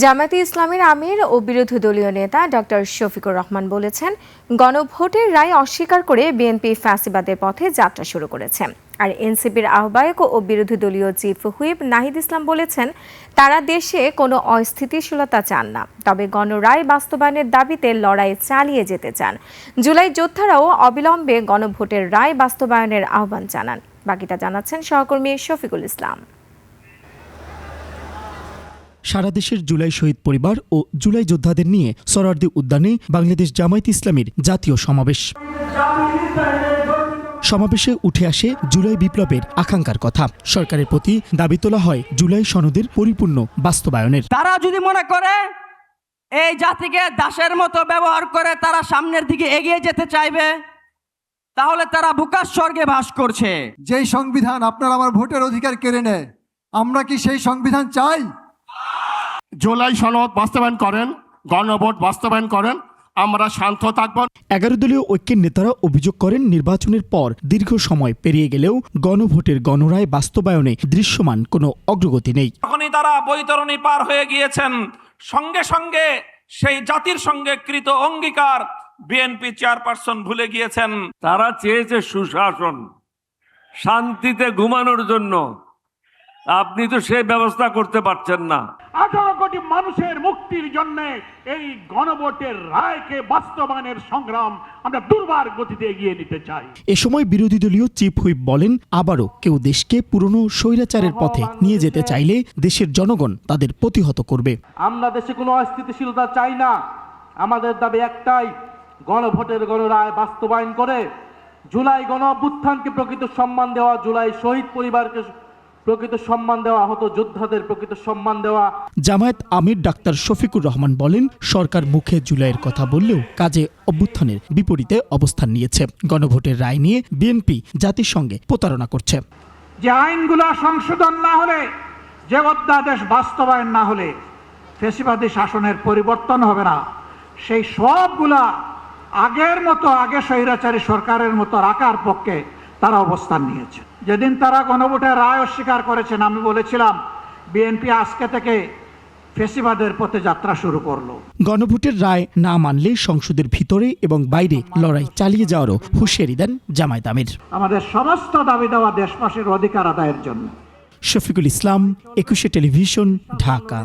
জামায়াতে ইসলামীর আমির ও বিরোধী দলীয় নেতা ডক্টর শফিকুর রহমান বলেছেন, গণভোটের রায় অস্বীকার করে বিএনপি ফ্যাসিবাদের পথে যাত্রা শুরু করেছে। আর এনসিপির আহ্বায়ক ও বিরোধী দলীয় চিফ হুইপ নাহিদ ইসলাম বলেছেন, তারা দেশে কোনো অস্থিতিশীলতা চান না, তবে গণরায় বাস্তবায়নের দাবিতে লড়াই চালিয়ে যেতে চান। জুলাই যোদ্ধারাও অবিলম্বে গণভোটের রায় বাস্তবায়নের আহ্বান জানান। বাকিটা জানাচ্ছেন সহকর্মী শফিকুল ইসলাম। সারা দেশের জুলাই শহীদ পরিবার ও জুলাই যোদ্ধাদের নিয়ে সোহরাওয়ার্দী উদ্যানে বাংলাদেশ জামায়াতে ইসলামীর জাতীয় সমাবেশে উঠে আসে জুলাই বিপ্লবের আকাঙ্ক্ষার কথা। সরকারের প্রতি দাবি তোলা হয় জুলাই সনদের পরিপূর্ণ বাস্তবায়নের। তারা যদি মনে করে এই জাতিকে দাসের মতো ব্যবহার করে তারা সামনের দিকে এগিয়ে যেতে চাইবে, তাহলে তারা বুকার স্বর্গে বাস করছে। যেই সংবিধান আপনার আমার ভোটের অধিকার কেড়ে নেয়, আমরা কি সেই সংবিধান চাই? জুলাই সনদ বাস্তবায়ন করেন, গণভোট বাস্তবায়ন করেন, আমরা শান্ত থাকব। 11 দলীয় ঐক্যের নেতারা অভিযোগ করেন, নির্বাচনের পর দীর্ঘ সময় পেরিয়ে গেলেও গণভোটের গণরায় বাস্তবায়নে দৃশ্যমান কোনো অগ্রগতি নেই। যখনই তারা বৈতরণী পার হয়ে গিয়েছেন, সঙ্গে সঙ্গে সেই জাতির সঙ্গে কৃত অঙ্গীকার বিএনপি চেয়ারপারসন ভুলে গিয়েছেন। তারা চেয়েছে সুশাসন, শান্তিতে ঘুমানোর জন্য। আপনি তো সেই ব্যবস্থা করতে পারছেন না। 18 কোটি মানুষের মুক্তির জন্য এই গণভোটের রায়কে বাস্তবায়নের সংগ্রাম আমরা দুর্বার গতিতে এগিয়ে নিতে চাই। এ সময় বিরোধী দলীয় চিফ হুইপ বলেন, আবারও কেউ দেশকে পুরনো স্বৈরাচারের পথে নিয়ে যেতে চাইলে দেশের জনগণ তাদের প্রতিহত করবে। আমরা দেশে কোনো অস্থিতিশীলতা চাই না। আমাদের দাবি একটাই, গণভোটের গণরায় বাস্তবায়ন করে জুলাই গণ অভ্যুত্থানকে প্রকৃত সম্মান দেওয়া, জুলাই শহীদ পরিবারকে প্রকৃত সম্মান দেওয়া, আহত যোদ্ধাদের প্রকৃত সম্মান দেওয়া। জামায়াত আমির ডাক্তার শফিকুর রহমান বলেন, সরকার মুখে জুলাইয়ের কথা বললেও কাজে অভ্যুত্থানের বিপরীতে অবস্থান নিয়েছে। গণভোটের রায় নিয়ে বিএনপি জাতির সঙ্গে প্রতারণা করছে। যে আইনগুলো সংশোধন না হলে, যে অধ্যাদেশ বাস্তবায়ন না হলে ফ্যাসিবাদী শাসনের পরিবর্তন হবে না, সেই সবগুলা আগের মতো, আগে স্বৈরাচারী সরকারের মতো রাখার পক্ষে তারা অবস্থান নিয়েছে। যেদিন তারা গণভোটের রায় অস্বীকার করেছেন, আমি বলেছিলাম বিএনপি আজকে থেকে ফ্যাসিবাদের পথে যাত্রা শুরু করলো। গণভোটের রায় না মানলে সংসদের ভিতরে এবং বাইরে লড়াই চালিয়ে যাওয়ারও হুঁশিয়ারি দেন জামায়াত আমির। আমাদের সমস্ত দাবি দেওয়া দেশবাসীর অধিকার আদায়ের জন্য। শফিকুল ইসলাম, 21 টেলিভিশন, ঢাকা।